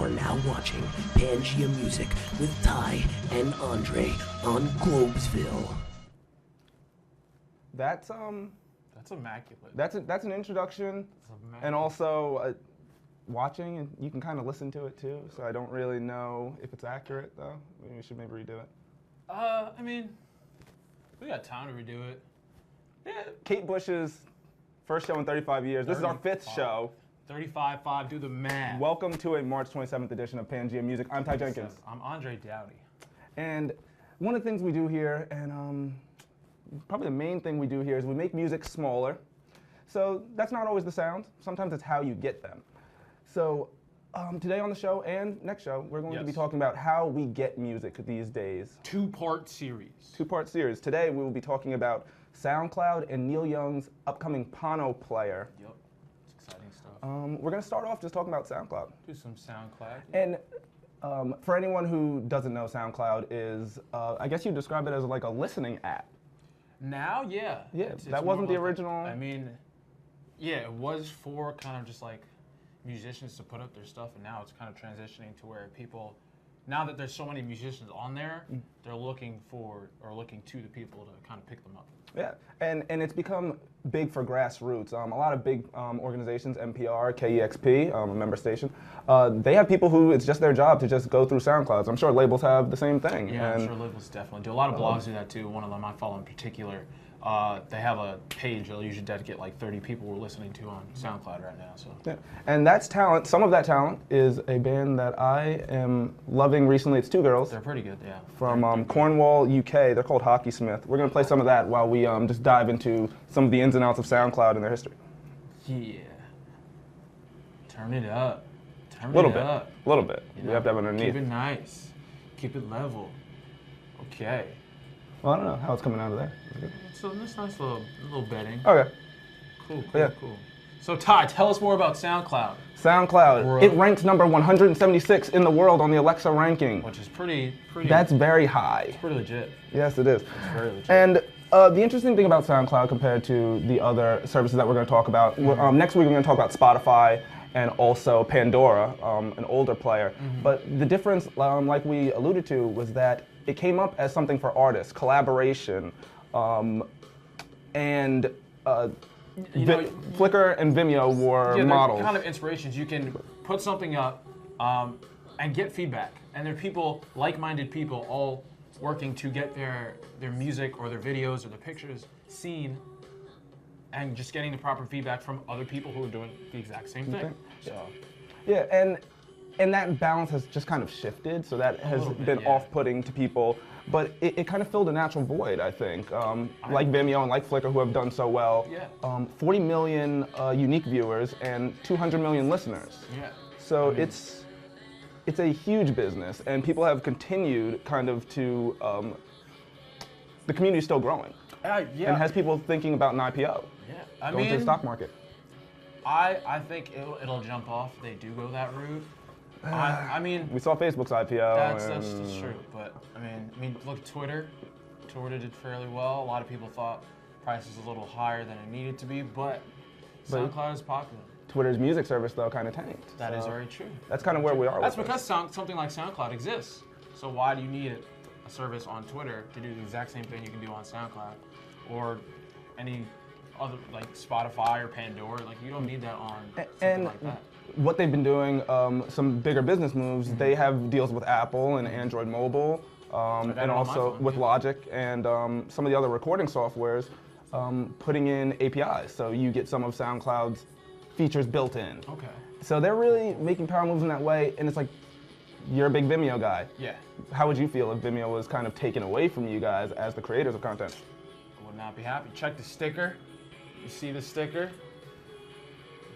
are now watching Pangea Music with Ty and Andre on Globesville. That's immaculate. That's an introduction, and also watching, and you can kind of listen to it too. So I don't really know if it's accurate though. Maybe we should redo it. I mean, we got time to redo it. Yeah. Kate Bush's first show in 35 years. This is our 5th show. 35.5, do the math. Welcome to a March 27th edition of Pangea Music. I'm Ty Jenkins. I'm Andre Dowdy. And one of the things we do here, and probably the main thing we do here, is we make music smaller. So that's not always the sound. Sometimes it's how you get them. So today on the show and next show, we're going to be talking about how we get music these days. Two-part series. Two-part series. Today we will be talking about SoundCloud and Neil Young's upcoming Pano player. Yep, it's exciting stuff. We're going to start off just talking about SoundCloud. Do some SoundCloud. And for anyone who doesn't know, SoundCloud is, I guess you'd describe it as like a listening app. Now, yeah. Yeah, it's that wasn't the original. I mean, yeah, it was for kind of just like musicians to put up their stuff, and now it's kind of transitioning to where people, now that there's so many musicians on there, they're looking to the people to kind of pick them up. Yeah, and it's become big for grassroots. A lot of big organizations, NPR, KEXP, a member station, they have people who it's just their job to just go through SoundClouds. I'm sure labels have the same thing. Yeah, I'm sure labels definitely do. A lot of blogs do that too. One of them I follow in particular, they have a page they'll usually dedicate like 30 people we're listening to on SoundCloud right now. So yeah, and that's talent. Some of that talent is a band that I am loving recently. It's 2 girls. They're pretty good, yeah. From Cornwall, UK. They're called Hockey Smith. We're going to play some of that while we just dive into some of the ins and outs of SoundCloud and their history. Yeah. Turn it up. A little bit. You know, we have to have it underneath. Keep it nice. Keep it level. Okay. Well, I don't know how it's coming out of there. So this nice little bedding. Okay. Cool. Yeah. Cool. So Ty, tell us more about SoundCloud. SoundCloud. It ranks number 176 in the world on the Alexa ranking. Which is pretty. That's very high. It's pretty legit. Yes, it is. It's very legit. And the interesting thing about SoundCloud compared to the other services that we're going to talk about, next week we're going to talk about Spotify and also Pandora, an older player. But the difference, like we alluded to, was that it came up as something for artists, collaboration, and Flickr and Vimeo were models. Kind of inspirations. You can put something up and get feedback. And there are people, like-minded people, all working to get their music or their videos or their pictures seen, and just getting the proper feedback from other people who are doing the exact same thing. So, yeah, and that balance has just kind of shifted, so that has been off-putting to people. But it kind of filled a natural void, I think. Like Vimeo and like Flickr, who have done so well. Yeah. 40 million unique viewers and 200 million listeners. Yeah. So it's a huge business, and people have continued kind of to. The community is still growing. Yeah. And has people thinking about an IPO. Yeah. Going to the stock market. I think it'll jump off. They do go that route. I mean, we saw Facebook's IPO. That's true, but I mean, look at Twitter. Twitter did fairly well. A lot of people thought price was a little higher than it needed to be, but SoundCloud is popular. Twitter's music service, though, kind of tanked. That is very true. That's kind of where we are. That's because something like SoundCloud exists. So why do you need a service on Twitter to do the exact same thing you can do on SoundCloud, or any other like Spotify or Pandora? Like you don't need that on something like that. What they've been doing, some bigger business moves, they have deals with Apple and Android Mobile, and also with Logic and some of the other recording softwares, putting in APIs. So you get some of SoundCloud's features built in. Okay. So they're really making power moves in that way, and it's like, you're a big Vimeo guy. Yeah. How would you feel if Vimeo was kind of taken away from you guys as the creators of content? I would not be happy. Check the sticker. You see the sticker?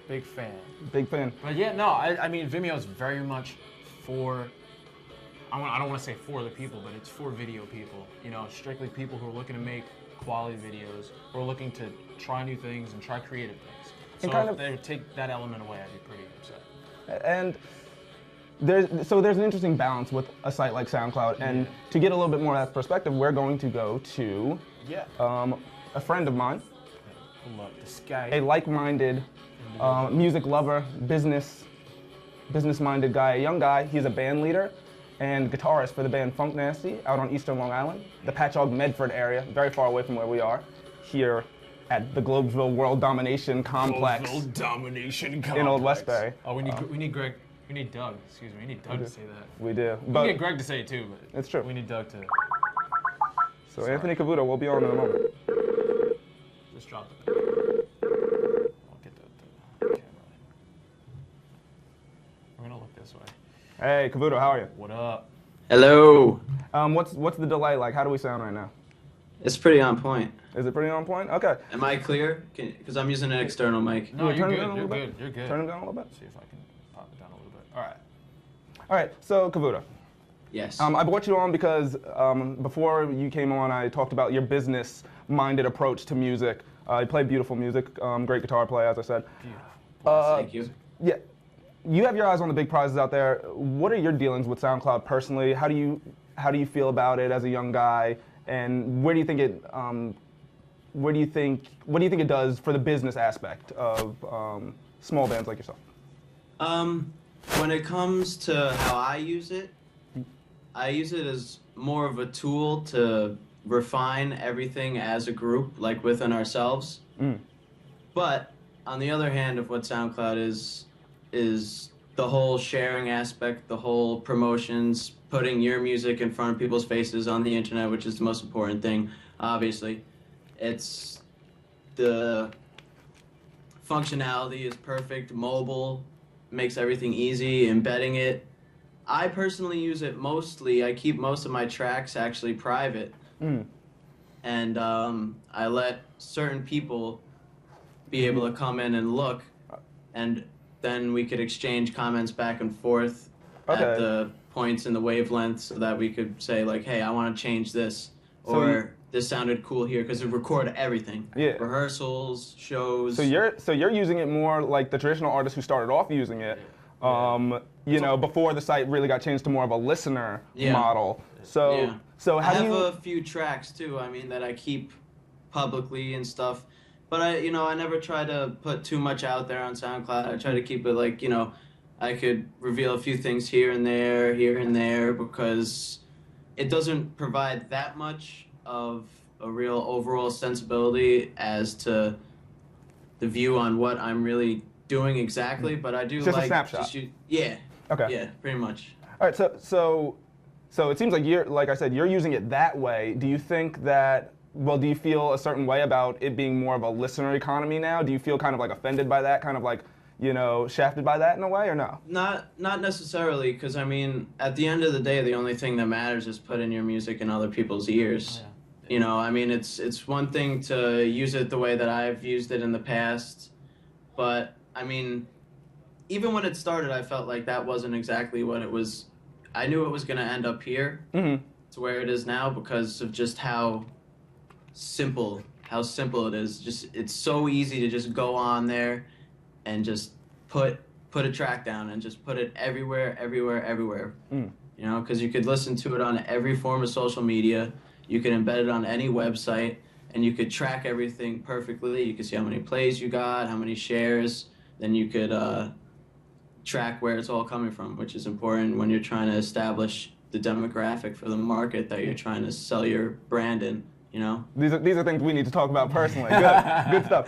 Big fan. Big fan. But yeah, no, I mean, Vimeo is very much for, I don't want to say for the people, but it's for video people. You know, strictly people who are looking to make quality videos, who are looking to try new things and try creative things. So if they take that element away, I'd be pretty upset. And there's an interesting balance with a site like SoundCloud, and to get a little bit more of that perspective, we're going to go to a friend of mine, Pull up the Skype. a like-minded music lover, business business-minded guy, a young guy. He's a band leader and guitarist for the band Funk Nasty out on Eastern Long Island, the Patchogue Medford area, very far away from where we are, here at the Globesville World Domination Complex Globesville Domination Complex. in Old Westbury. Oh, we need Greg. We need Doug. Excuse me. We need Doug to say that. We do. We But can get Greg to say it too, but it's true. we need Doug to. So Anthony Cavuto will be on in a moment. Just drop it. I'll get the camera. We're gonna look this way. Hey, Cavuto, how are you? What up? Hello. What's the delay like? How do we sound right now? It's pretty on point. Is it pretty on point? Okay. Am I clear? Because I'm using an external mic. No, Can you're we turn it down a good. You're little good. You're good. Turn it down a little bit. See if I can pop it down a little bit. All right. All right. So Cavuto, Yes. I brought you on because before you came on, I talked about your business-minded approach to music. You play beautiful music, great guitar player, as I said. Thank you. Yeah. You have your eyes on the big prizes out there. What are your dealings with SoundCloud personally? How do you feel about it as a young guy? And what do you think it does for the business aspect of small bands like yourself? When it comes to how I use it as more of a tool to refine everything as a group, like within ourselves. But on the other hand of what SoundCloud is the whole sharing aspect, the whole promotions, putting your music in front of people's faces on the internet, which is the most important thing, obviously. It's the functionality is perfect, mobile, makes everything easy, embedding it. I personally use it mostly, I keep most of my tracks actually private. And I let certain people be able to come in and look, and then we could exchange comments back and forth at the points in the wavelength so that we could say like, hey, I want to change this, or this sounded cool here, because it record everything. Yeah. Rehearsals, shows. So you're using it more like the traditional artists who started off using it, you know, before the site really got changed to more of a listener model. So how do you? I have a few tracks too. I mean that I keep publicly and stuff, but I never try to put too much out there on SoundCloud. I try to keep it like, I could reveal a few things here and there, because it doesn't provide that much of a real overall sensibility as to the view on what I'm really doing exactly. But I do Just like a snapshot. Okay. Yeah, pretty much. All right. So it seems like like I said, you're using it that way. Do you think that? Well, do you feel a certain way about it being more of a listener economy now? Do you feel kind of like offended by that, kind of like, shafted by that in a way, or no? Not necessarily, because I mean, at the end of the day, the only thing that matters is putting your music in other people's ears. I mean, it's one thing to use it the way that I've used it in the past, but I mean, even when it started, I felt like that wasn't exactly what it was. I knew it was going to end up here to where it is now because of just how simple it is. Just it's so easy to just go on there and just put a track down and just put it everywhere. Because you could listen to it on every form of social media. You could embed it on any website, and you could track everything perfectly. You could see how many plays you got, how many shares. Then you could track where it's all coming from, which is important when you're trying to establish the demographic for the market that you're trying to sell your brand in. These are things we need to talk about personally. Good stuff.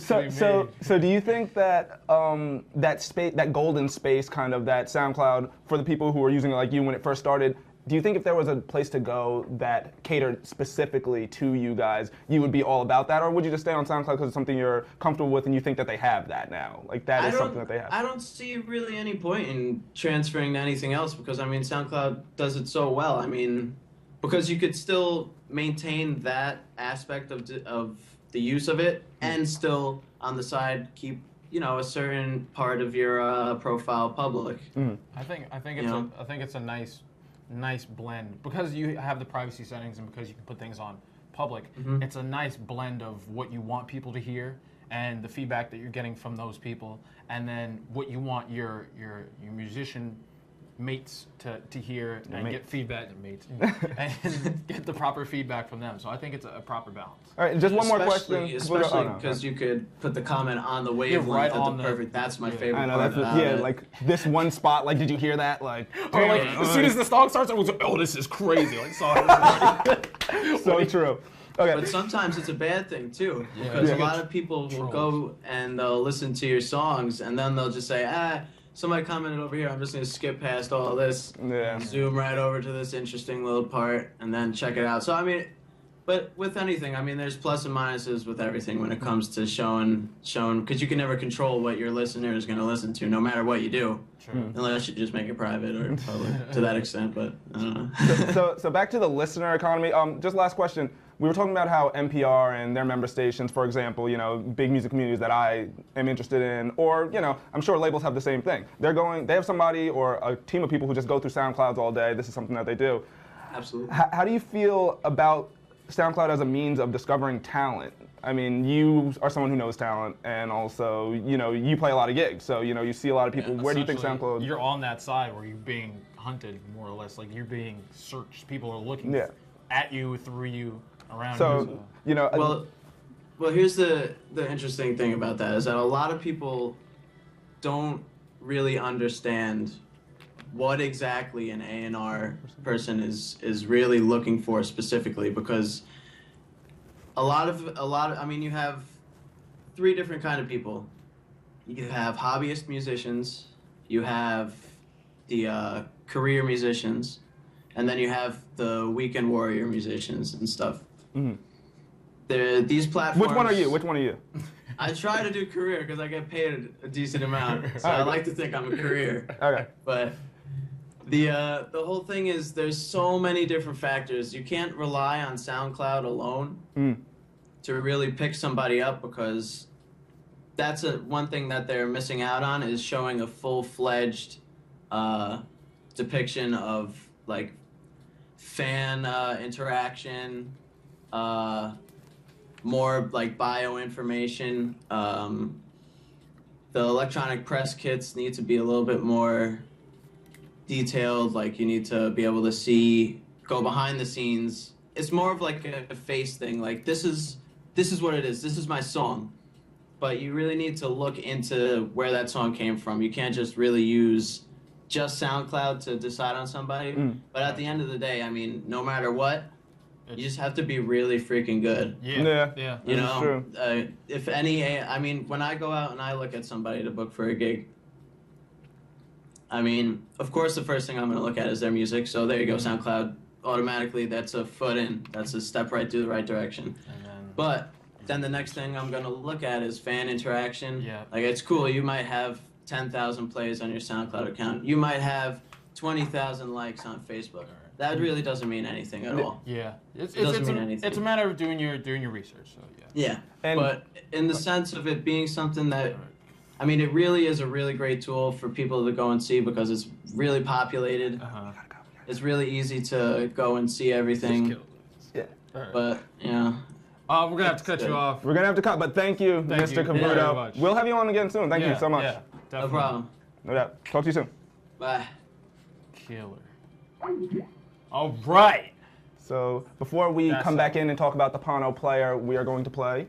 So do you think that that golden space, kind of that SoundCloud for the people who were using it like you when it first started? Do you think if there was a place to go that catered specifically to you guys, you would be all about that, or would you just stay on SoundCloud because it's something you're comfortable with and you think that they have that now? Like that is something that they have. I don't see really any point in transferring to anything else because I mean SoundCloud does it so well. I mean, because you could still maintain that aspect of the use of it and still on the side keep a certain part of your profile public. I think it's a nice blend because you have the privacy settings and because you can put things on public. It's a nice blend of what you want people to hear and the feedback that you're getting from those people, and then what you want your musician mates to hear and get feedback, mates, and get the proper feedback from them. So I think it's a proper balance. All right, just one more question. Especially because you could put the comment on the wavelength right at on the the perfect. That's my favorite I know, part. that's about it. like this one spot. Like, did you hear that? Like, Or like as soon as the song starts, I was like, oh, this is crazy. Like, song. so true. Okay. But sometimes it's a bad thing too, because a lot of people will go and they'll listen to your songs and then they'll just say, somebody commented over here, I'm just gonna skip past all this, zoom right over to this interesting little part, and then check it out. So I mean, but with anything, I mean, there's plus and minuses with everything when it comes to showing, because you can never control what your listener is gonna listen to, no matter what you do, unless you just make it private or public to that extent. But I don't know. So back to the listener economy. Just last question. We were talking about how NPR and their member stations, for example, big music communities that I am interested in, or, I'm sure labels have the same thing. They have somebody or a team of people who just go through SoundClouds all day. This is something that they do. Absolutely. How do you feel about SoundCloud as a means of discovering talent? I mean, you are someone who knows talent, and also, you play a lot of gigs, so, you see a lot of people. Where do you think SoundCloud? You're on that side where you're being hunted, more or less. Like, you're being searched. People are looking at you, through you. So, well, here's the interesting thing about that is that a lot of people don't really understand what exactly an A&R person is really looking for specifically, because a lot of I mean, you have three different kind of people. You have hobbyist musicians, you have the career musicians, and then you have the weekend warrior musicians and stuff. These platforms. Which one are you? I try to do career because I get paid a decent amount, so I like to think I'm a career. Okay. But the whole thing is there's so many different factors. You can't rely on SoundCloud alone to really pick somebody up, because that's one thing that they're missing out on, is showing a full-fledged depiction of like fan interaction. More like bio information. The electronic press kits need to be a little bit more detailed. Like, you need to be able to go behind the scenes. It's more of like a face thing. Like, this is what it is. This is my song. But you really need to look into where that song came from. You can't just really use just SoundCloud to decide on somebody. But at the end of the day, I mean, no matter what, you just have to be really freaking good. Yeah. You know, true. If any, I mean, when I go out and I look at somebody to book for a gig, I mean, of course, the first thing I'm going to look at is their music. So there you go, SoundCloud. Automatically, that's a foot in. That's a step right through the right direction. But then the next thing I'm going to look at is fan interaction. Yeah. Like, it's cool. You might have 10,000 plays on your SoundCloud account. You might have 20,000 likes on Facebook. That really doesn't mean anything at all. Yeah, it doesn't mean anything. It's a matter of doing your research. So yeah. But in the sense of it being something that, I mean, it really is a really great tool for people to go and see, because it's really populated. It's really easy to go and see everything. Yeah. But we're gonna have to cut you off. We're gonna have to cut, but thank you, Mr. Caputo. We'll have you on again soon. Thank you so much. Yeah, no problem. No doubt. Talk to you soon. Bye. Killer. All right. So before we come back in and talk about the Pano player, we are going to play.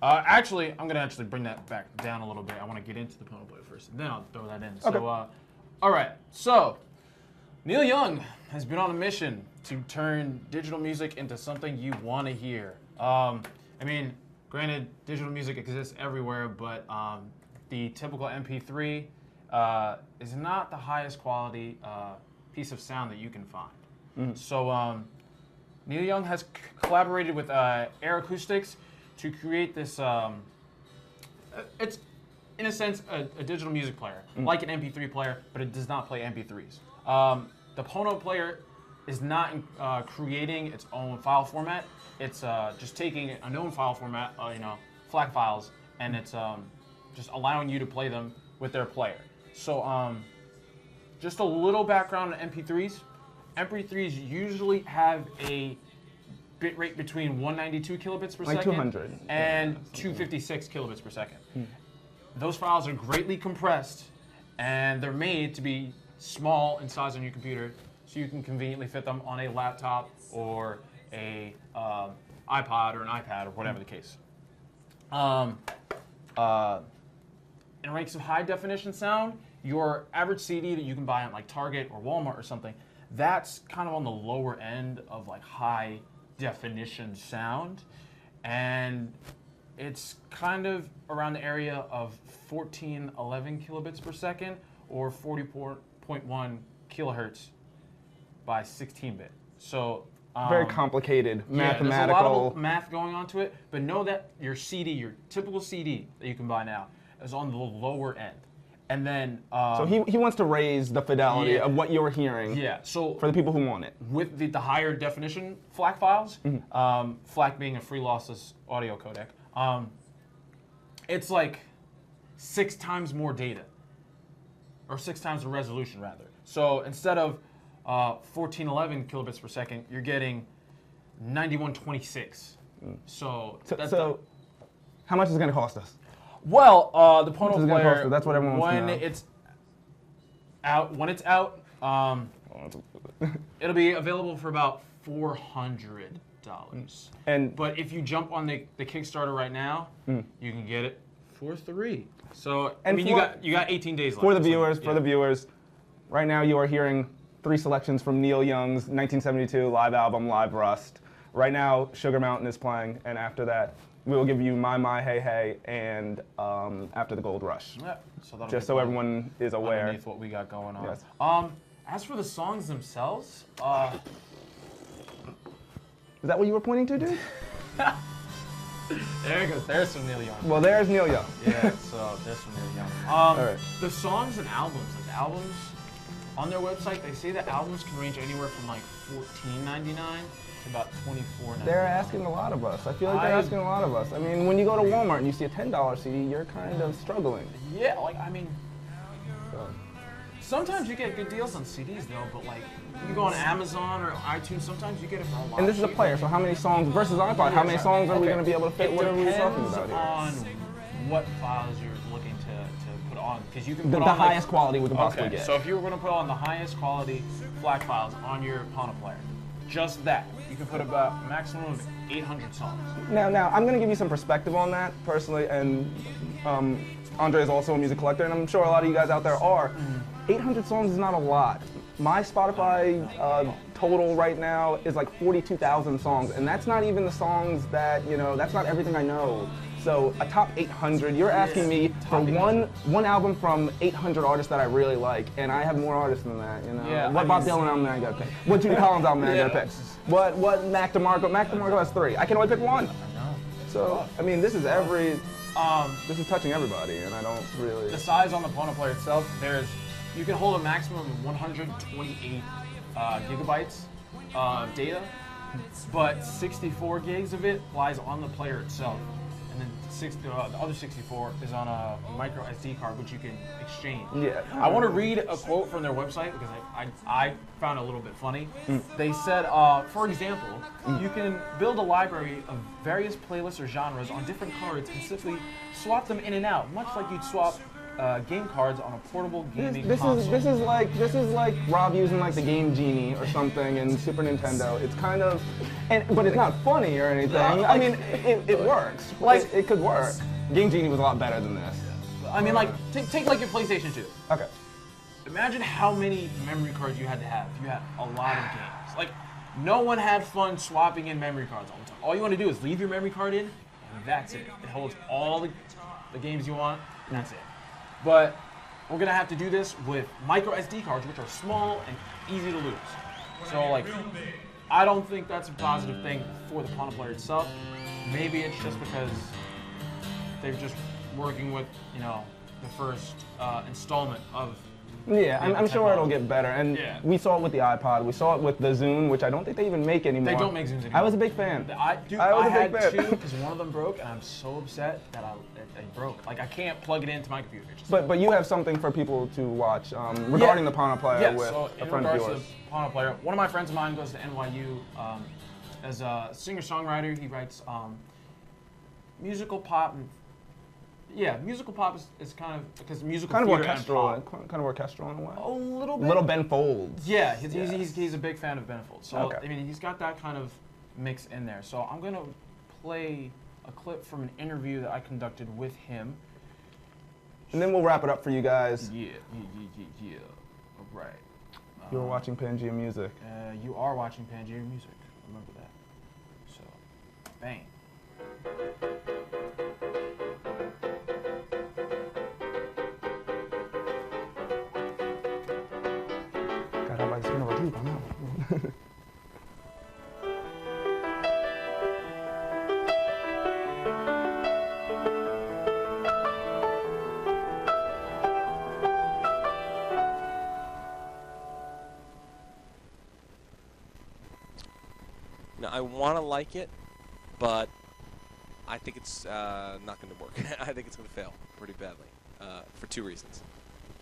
Actually, I'm gonna bring that back down a little bit. I want to get into the Pano player first, and then I'll throw that in. Okay. So, all right. So, Neil Young has been on a mission to turn digital music into something you want to hear. I mean, granted, digital music exists everywhere, but the typical MP3 is not the highest quality piece of sound that you can find. So Neil Young has collaborated with Air Acoustics to create this, it's in a sense a digital music player, like an MP3 player, but it does not play MP3s. The Pono player is not creating its own file format. It's just taking a known file format, FLAC files, and it's just allowing you to play them with their player. So just a little background on MP3s. MP3s usually have a bit rate between 192 kilobits per second 200 and 256 kilobits per second. Those files are greatly compressed, and they're made to be small in size on your computer, so you can conveniently fit them on a laptop or a iPod or an iPad or whatever the case. In ranks of high definition sound, your average CD that you can buy at like Target or Walmart or something, that's kind of on the lower end of like high definition sound, and it's kind of around the area of 1411 kilobits per second or 40.1 kilohertz by 16-bit. So Very complicated mathematical. There's a lot of math going on to it, but know that your CD, your typical CD that you can buy now, is on the lower end. And then so he wants to raise the fidelity of what you're hearing. Yeah. So for the people who want it. With the higher definition FLAC files, FLAC being a free lossless audio codec, it's like 6 times more data, or 6 times the resolution rather. So instead of 1411 kilobits per second, you're getting 9126. So how much is it going to cost us? Well, the Pono player, that's what everyone wants to know. When it's out, it'll be available for about $400. But if you jump on the Kickstarter right now, you can get it for $3. So you got 18 days left. For the viewers, right now you are hearing 3 selections from Neil Young's 1972 live album, Live Rust. Right now, Sugar Mountain is playing, and after that, we will give you My Hey Hey and After the Gold Rush. Yeah, just so everyone is aware. Underneath what we got going on. Yes. As for the songs themselves, is that what you were pointing to, dude? There you go. There's some Neil Young. Well, there's Neil Young. Yeah, so there's some Neil Young. All right. The songs and albums, on their website, they say the albums can range anywhere from like $14.99 to about $24.99. They're asking a lot of us. I feel like they're asking a lot of us. I mean, when you go to Walmart and you see a $10 CD, you're kind of struggling. Yeah, sometimes you get good deals on CDs though, but like you go on Amazon or iTunes, sometimes you get it for a lot. And this is a player, so how many songs versus iPod? How many songs are we going to be able to fit? What are we talking about here? On what files you're looking to put on, because you can put the on highest quality we can possibly get. So if you were going to put on the highest quality FLAC files on your Pono player, just that, you can put about a maximum of 800 songs. Now I'm going to give you some perspective on that personally, and Andre is also a music collector, and I'm sure a lot of you guys out there are. 800 songs is not a lot. My Spotify total right now is like 42,000 songs, and that's not even the songs that, that's not everything I know. So a top 800, you're asking me for one album from 800 artists that I really like, and I have more artists than that, Yeah, what Bob Dylan album am I gonna pick? What Judy Collins album am I gonna pick? What Mac DeMarco? Mac DeMarco has 3. I can only pick 1. I know. So, I mean, this is this is touching everybody, and I don't really... The size on the Pono player itself, you can hold a maximum of 128 gigabytes of data, but 64 gigs of it lies on the player itself. And then the other 64 is on a micro SD card, which you can exchange. Yeah. I want to read a quote from their website because I found it a little bit funny. They said, for example, you can build a library of various playlists or genres on different cards and simply swap them in and out, much like you'd swap game cards on a portable gaming console. This is like Rob using like the Game Genie or something in Super Nintendo. It's kind of, but it's not funny or anything. I mean, it works. Like it could work. Game Genie was a lot better than this. I mean, like take like your PlayStation 2. Okay. Imagine how many memory cards you had to have. You had a lot of games. Like no one had fun swapping in memory cards all the time. All you want to do is leave your memory card in, and that's it. It holds all the games you want, and that's it. But we're gonna have to do this with micro SD cards, which are small and easy to lose. So like, I don't think that's a positive thing for the Pono player itself. Maybe it's just because they're just working with, the first installment of. Yeah, I'm sure it'll get better. And we saw it with the iPod. We saw it with the Zune, which I don't think they even make anymore. They don't make Zunes anymore. I was a big fan. I had 2 because one of them broke, and I'm so upset that it broke. Like I can't plug it into my computer. But you have something for people to watch regarding the Pono player with a friend of yours. To the Pono player, one of my friends of mine goes to NYU as a singer-songwriter. He writes musical pop and Yeah, musical pop is kind of because musical Kind of theater orchestral, and pop. kind of orchestral in a way. A little bit. Little Ben Folds. Yeah, he's a big fan of Ben Folds. So Okay. I mean, he's got that kind of mix in there. So I'm gonna play a clip from an interview that I conducted with him. And then we'll wrap it up for you guys. Yeah. All right. You're watching Pangea Music. You are watching Pangea Music. Remember that. So, bang. God, everybody's gonna review by now. Now, I want to like it, but I think it's not going to work. I think it's going to fail pretty badly for two reasons.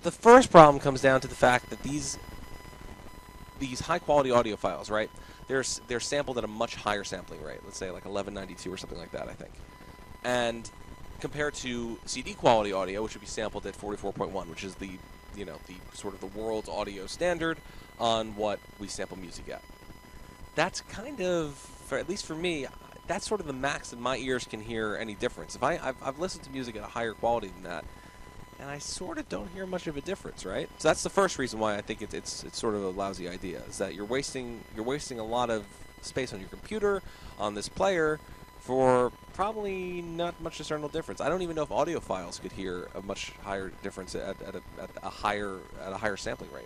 The first problem comes down to the fact that these high-quality audio files, right, they're sampled at a much higher sampling rate, let's say like 1192 or something like that, I think. And compared to CD quality audio, which would be sampled at 44.1, which is the sort of the world's audio standard on what we sample music at. That's kind of, at least for me, that's sort of the max that my ears can hear any difference. If I've listened to music at a higher quality than that, and I sort of don't hear much of a difference, right? So that's the first reason why I think it's sort of a lousy idea, is that you're wasting a lot of space on your computer, on this player, for probably not much discernible difference. I don't even know if audiophiles could hear a much higher difference at a higher sampling rate.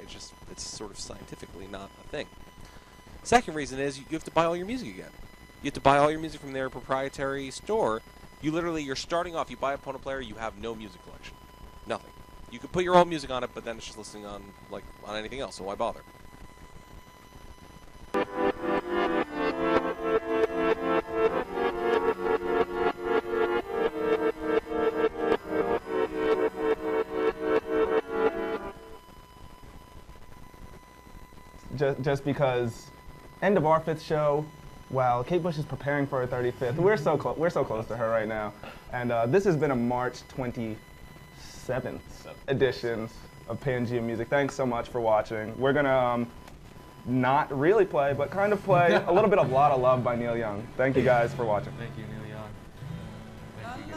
It's sort of scientifically not a thing. Second reason is you have to buy all your music again. You have to buy all your music from their proprietary store. You're starting off, you buy a Pono player, you have no music collection. Nothing. You could put your own music on it, but then it's just listening on anything else, so why bother? Just because end of our 5th show, while Kate Bush is preparing for her 35th. We're so close to her right now. And this has been a March 27th edition of Pangea Music. Thanks so much for watching. We're gonna not really play, but kind of play a little bit of Lot of Love by Neil Young. Thank you guys for watching. Thank you, Neil Young. Thank you.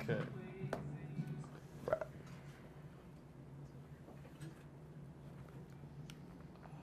Okay.